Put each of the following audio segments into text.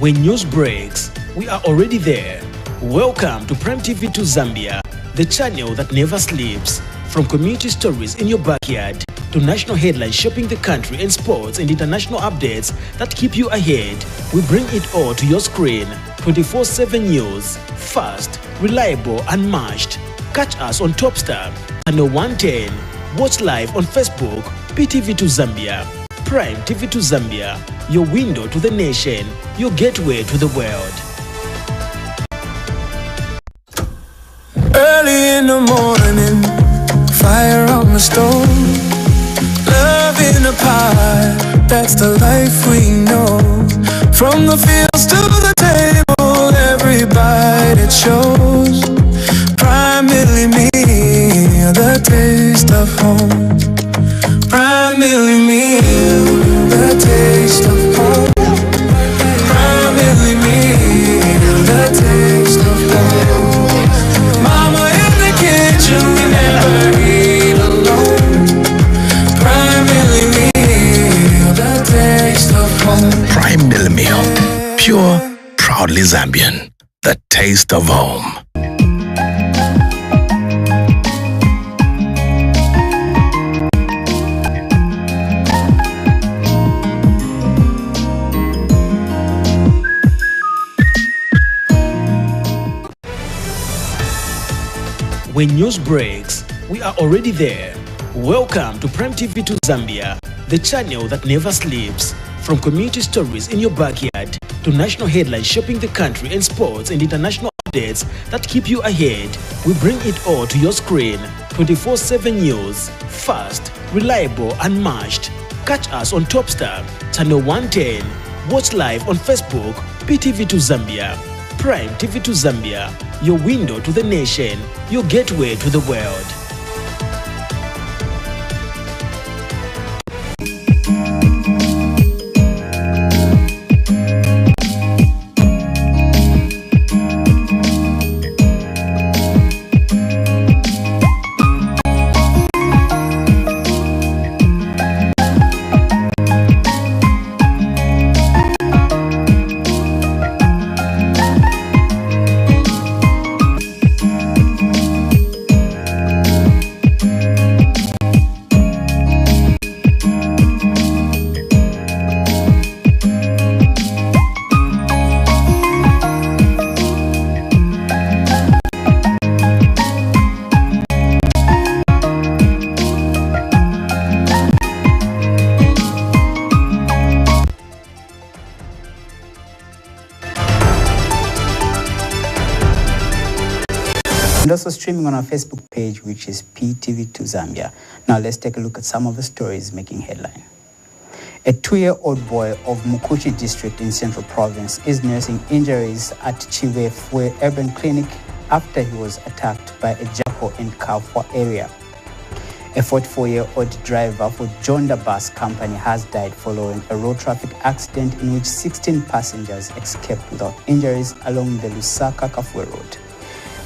When news breaks, we are already there. Welcome to Ptv2 Zambia, the channel that never sleeps. From community stories in your backyard to national headlines shaping the country and sports and international updates that keep you ahead, we bring it all to your screen. 24/7 news, fast, reliable, unmatched. Catch us on Topstar, channel 110. Watch live on Facebook, Ptv2 Zambia. Prime TV2 Zambia, your window to the nation, your gateway to the world. Early in the morning, fire on the stove, love in a pie, that's the life we know. From the fields to the table, every bite it shows. Primarily me, the taste of home. Primarily me, the taste of home. Primarily me, the taste of home. Mama in the kitchen, we never eat alone. Primarily me, the taste of home. Primarily meal, pure, proudly Zambian, the taste of home. When news breaks, we are already there. Welcome to Ptv2 Zambia, the channel that never sleeps. From community stories in your backyard to national headlines shaping the country and sports and international updates that keep you ahead, we bring it all to your screen. 24/7 news, fast, reliable, unmatched. Catch us on Topstar, channel 110. Watch live on Facebook, Ptv2 Zambia. Prime TV2 Zambia, your window to the nation, your gateway to the world. And also streaming on our Facebook page, which is Ptv2 Zambia. Now let's take a look at some of the stories making headline. A 2-year-old boy of Mukushi district in Central Province is nursing injuries at Ptv2 Urban Clinic after he was attacked by a jackal in Kafwa area. A 44-year-old driver for Jonda Bus Company has died following a road traffic accident in which 16 passengers escaped without injuries along the Lusaka-Kafue road.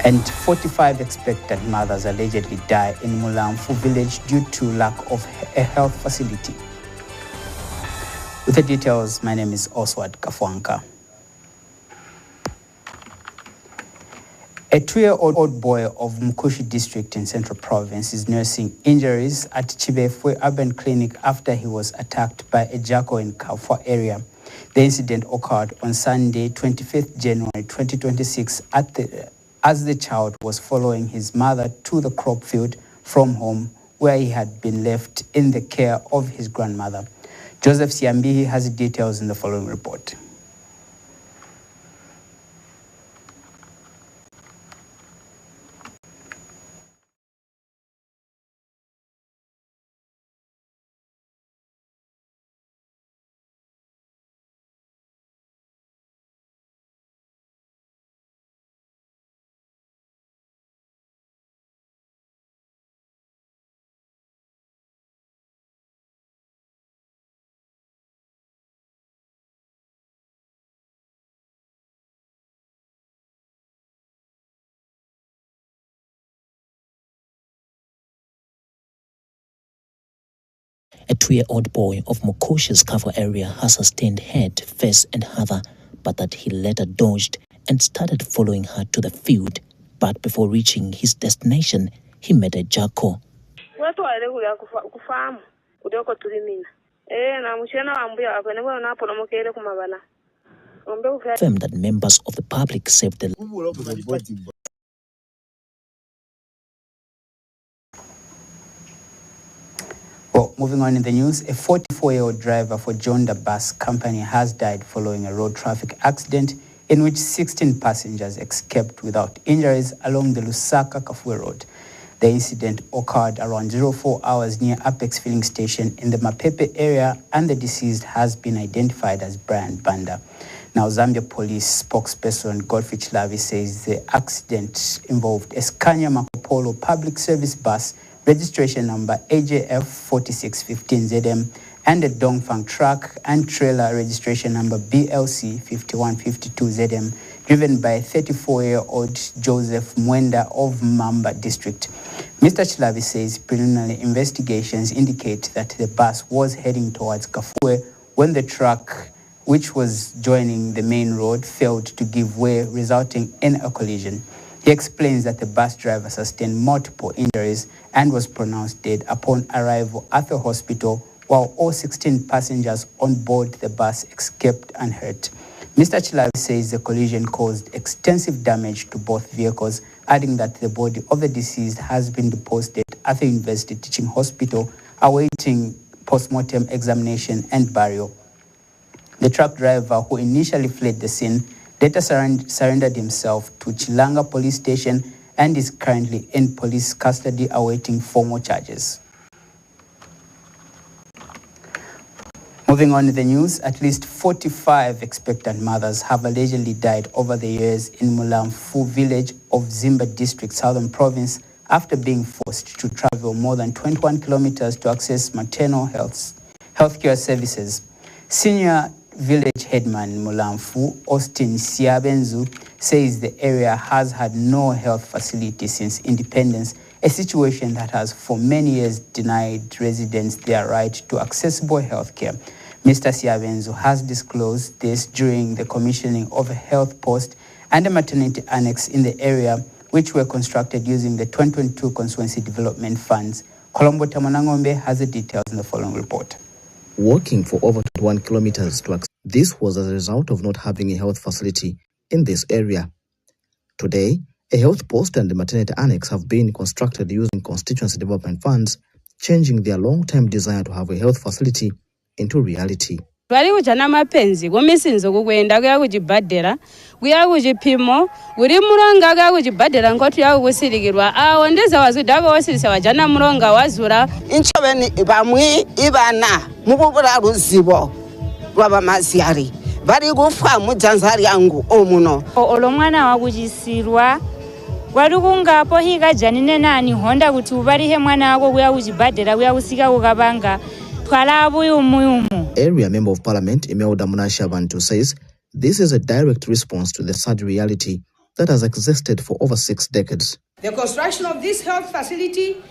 And 45 expectant mothers allegedly die in Mulamfu village due to lack of a health facility. With the details, my name is Osward Kafwanka. A 2-year-old boy of Mukushi district in Central Province is nursing injuries at Ptv2 Urban Clinic after he was attacked by a jackal in Kafwa area. The incident occurred on Sunday, 25th January 2026 as the child was following his mother to the crop field from home where he had been left in the care of his grandmother. Joseph Siambihi has details in the following report. A 2-year-old boy of Mukoshi's Kafwa area has sustained head, face and other but that he later dodged and started following her to the field. But before reaching his destination, he met a jackal. Confirmed that members of the public saved the Well, moving on in the news, a 44-year-old driver for Jonda Bus Company has died following a road traffic accident in which 16 passengers escaped without injuries along the Lusaka-Kafue Road. The incident occurred around 04 hours near Apex Filling Station in the Mapepe area, and the deceased has been identified as Brian Banda. Now, Zambia Police spokesperson Godfrey Chilavi says the accident involved a Scania Marco Polo public service bus, registration number AJF 4615ZM, and a Dongfang truck and trailer registration number BLC 5152ZM, driven by 34-year-old Joseph Mwenda of Mamba District. Mr. Chilavi says preliminary investigations indicate that the bus was heading towards Kafue when the truck, which was joining the main road, failed to give way, resulting in a collision. He explains that the bus driver sustained multiple injuries and was pronounced dead upon arrival at the hospital, while all 16 passengers on board the bus escaped unhurt. Mr. Chilavi says the collision caused extensive damage to both vehicles, adding that the body of the deceased has been deposited at the University Teaching Hospital, awaiting post-mortem examination and burial. The truck driver, who initially fled the scene, later surrendered himself to Chilanga Police Station and is currently in police custody awaiting formal charges. Moving on to the news, at least 45 expectant mothers have allegedly died over the years in Mulamfu village of Zimba District, Southern Province, after being forced to travel more than 21 kilometers to access maternal healthcare services. Senior village headman Mulamfu, Austin Siabenzu, says the area has had no health facility since independence, a situation that has for many years denied residents their right to accessible health care. Mr. Siabenzu has disclosed this during the commissioning of a health post and a maternity annex in the area, which were constructed using the 2022 Constituency Development Funds. Colombo Tamanangombe has the details in the following report. Walking for over 21 kilometers to access. This was as a result of not having a health facility in this area. Today, a health post and the maternity annex have been constructed using constituency development funds, changing their long-term desire to have a health facility into reality. Bali kujana mapenzi gomisinzo kugwenda kuya kujibadera kuya kujipimo uri muronga ga kujibadera ngoti ya gusirigirwa aho ndeza wazudako wasirisa wajana muronga wazura incobeni bamwe ibana mububura ruzibo rwaba maziyari bari gufa mujanzari yangu omuno olomwana wakujisirwa walukungapo higa janine nani honda kuti ubarihe mwana wako kuya kujibadera kuya kusika kukabanga Area Member of Parliament Imelda Munashabantu says this is a direct response to the sad reality that has existed for over 6 decades. The construction of this health facility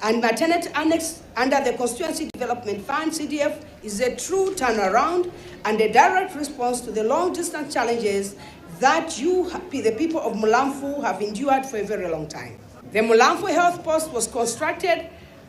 and maternity annex under the Constituency Development Fund, CDF, is a true turnaround and a direct response to the long-distance challenges that the people of Mulamfu have endured for a very long time. The Mulamfu Health Post was constructed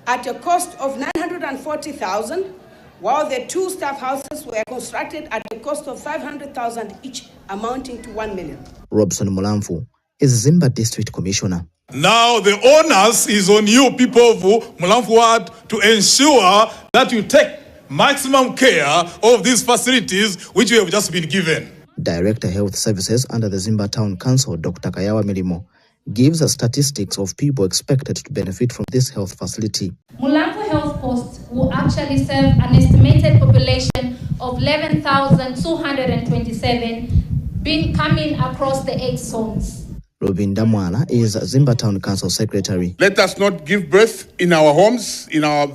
at a cost of 940,000, while the 2 staff houses were constructed at a cost of 500,000 each, amounting to 1 million. Robson Mulamfu is Zimba District Commissioner. Now the onus is on you people of Mulamfu Ward to ensure that you take maximum care of these facilities which you have just been given. Director Health Services under the Zimba Town Council, Dr. Kayawa Milimo, gives us statistics of people expected to benefit from this health facility. Mulamfu Health Post will actually serve an estimated population of 11,227 coming across the 8 zones. Robin Damwana is Zimba Town Council Secretary. Let us not give birth in our homes, in our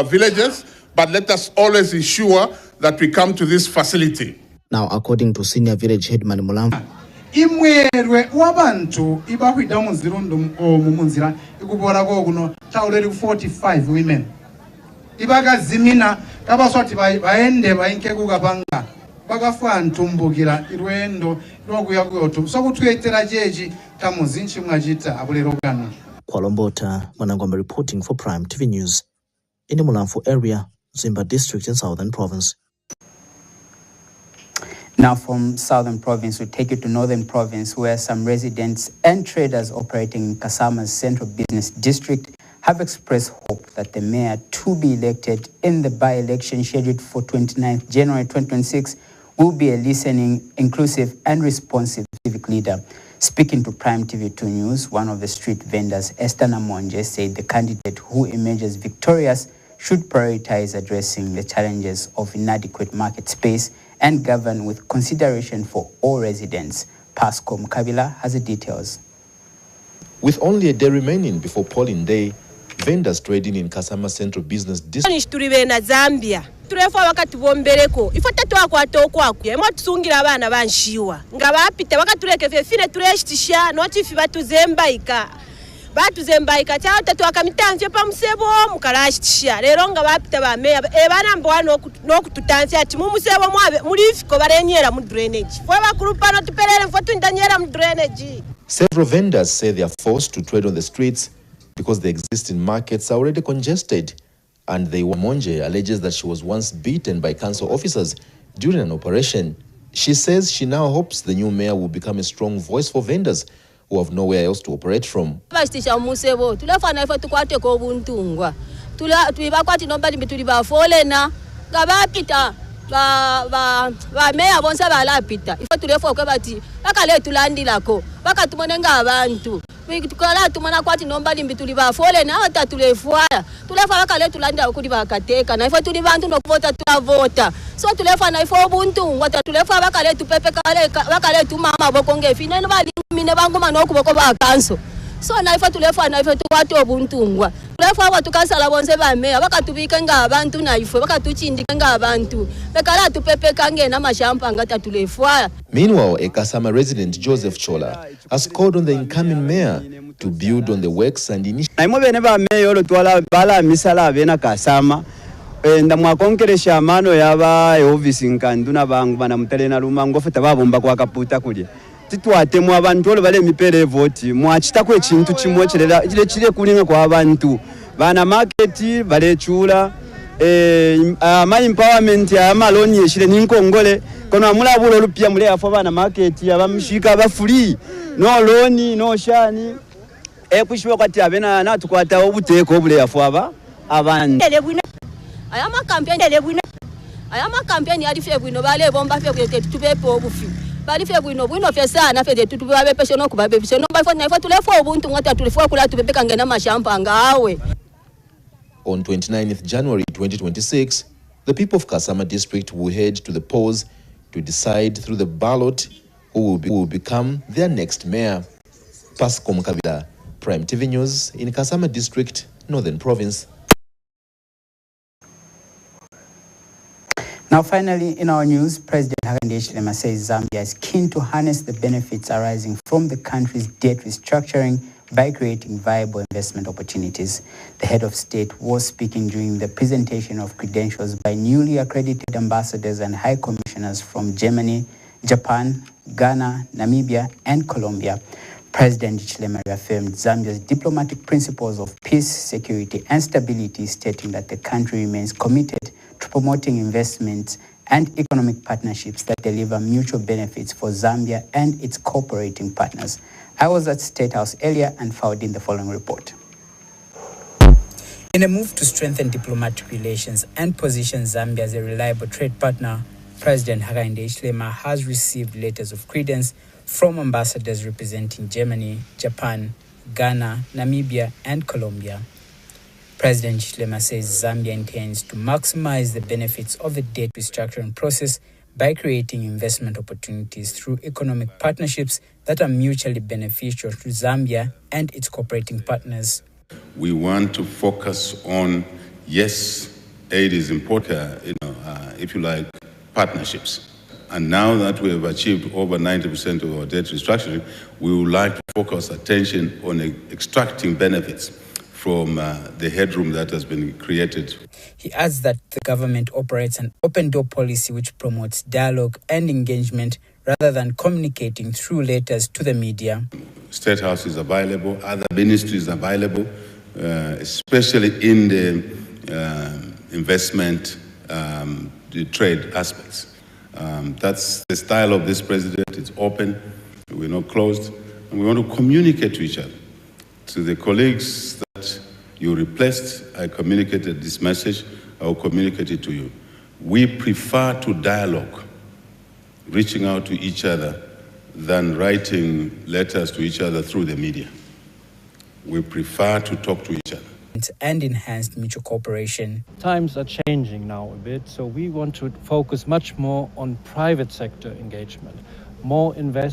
villages, but let us always ensure that we come to this facility. Now, according to Senior Village Headman Mulamfu, imwerwe wabantu ibakwida munzirundo mumunzira ikubora ko kuno already 45 women ibagazimina kabaswati baende bainke kukapanga bakafuna ntumbukira irwendo lwokuya kuyoto sokutwetera jeji tamuzinchi mwajita abulero gano. Kwalombota Mwanangombe reporting for Prime TV News in the Mulamfu area, Zimba district in Southern Province. Now from Southern Province, we take you to Northern Province, where some residents and traders operating in Kasama's Central Business District have expressed hope that the mayor to be elected in the by-election scheduled for 29th January 2026 will be a listening, inclusive and responsive civic leader. Speaking to Prime TV2 News, one of the street vendors, Esther Namonje, said the candidate who emerges victorious should prioritize addressing the challenges of inadequate market space and govern with consideration for all residents. Pascal Mkabila has the details. With only a day remaining before polling day, vendors trading in Kasama Central Business District Zambia tulefa wakati bombereko ifata twakwata okwakwe mo tusungira abana banshiwa nga bapita wakatuleke fefine tureshtisha noti Ptv2 Zambia cyangwa tatu akamitanze pa musebo mukarashtisha rero nga bapita ba meya ebana mbwana no kututanze ati mu musebo mwabe muri fiko barenyera mu drainage fo bakurupa no tuperere fo tundanyera mu drainage. Several vendors say they are forced to trade on the streets because the existing markets are already congested, and Monje alleges that she was once beaten by council officers during an operation. She says she now hopes the new mayor will become a strong voice for vendors who have nowhere else to operate from. Meya bonsa balapita ifo tulefo kwa bati bakale tulandilako bakatumonenga abantu tukala tumana kwati nomba limbi tulibafole na atatulefwaya tulefa bakale tulandila ukudi bakateka na ifo tuli bantu nokuvota tulavota so tulefa na ifo ubuntu ngwata tulefa bakale tupepe bakale tumama bokonge fine no bali mine bangu manoko boko bakanso so na ifo tulefa na ifo tukwati ubuntu ngwa tulefa watukasala bonse ba meya bakatubika nga abantu na ifo bakatuchindika nga abantu bekala tupepe kange na mashampa ngata tulefwaya. Meanwhile, a Kasama resident, Joseph Chola, has called on the incoming mayor to build on the works and initiatives. Ndamwakonkeresha amano yaba office nkanduna bangu bana mutelena lumango feta babomba kwa kaputa kuli titwatemu abantu ole bale mipere vote mwachitako ekintu kimwe kile kulinga kwa abantu bana market bale chula ama empowerment ya maloni yeshire ninkongole kono amulabulo lupia mule afo bana market abamshika ba free no loan no shani kushwa kwati abena na tukwata obuteko obule afo aba abantu ayama campaign yali fe bwino bale bomba fe kwete tubepo obufi bali fe bwino fe sana fe tubabe pesho no kubabe pesho no bafo na ifo tulefo obuntu ngata tulefo kula tubebeka ngena mashampa ngawe. On 29th January 2026, the people of Kasama district will head to the polls to decide through the ballot who will become their next mayor. Pascal Mkabila, Prime TV News in Kasama district, Northern Province. Now finally, in our news, President Hakainde Hichilema says Zambia is keen to harness the benefits arising from the country's debt restructuring by creating viable investment opportunities. The head of state was speaking during the presentation of credentials by newly accredited ambassadors and high commissioners from Germany, Japan, Ghana, Namibia, and Colombia. President Hichilema reaffirmed Zambia's diplomatic principles of peace, security, and stability, stating that the country remains committed to promoting investments and economic partnerships that deliver mutual benefits for Zambia and its cooperating partners. I was at State House earlier and found in the following report. In a move to strengthen diplomatic relations and position Zambia as a reliable trade partner, President Hakainde Hichilema has received letters of credence from ambassadors representing Germany, Japan, Ghana, Namibia, and Colombia. President Hichilema says Zambia intends to maximize the benefits of the debt restructuring process by creating investment opportunities through economic partnerships that are mutually beneficial to Zambia and its cooperating partners. We want to focus on, yes, aid is important, if you like, partnerships. And now that we have achieved over 90% of our debt restructuring, we would like to focus attention on extracting benefits from the headroom that has been created. He adds that the government operates an open-door policy which promotes dialogue and engagement rather than communicating through letters to the media. State House is available, other ministries are available, especially in the investment, the trade aspects. That's the style of this president. It's open, we're not closed, and we want to communicate to each other. To the colleagues that you replaced, I communicated this message, I will communicate it to you. We prefer to dialogue, reaching out to each other, than writing letters to each other through the media. We prefer to talk to each other. And enhanced mutual cooperation. Times are changing now a bit, so we want to focus much more on private sector engagement, more investment.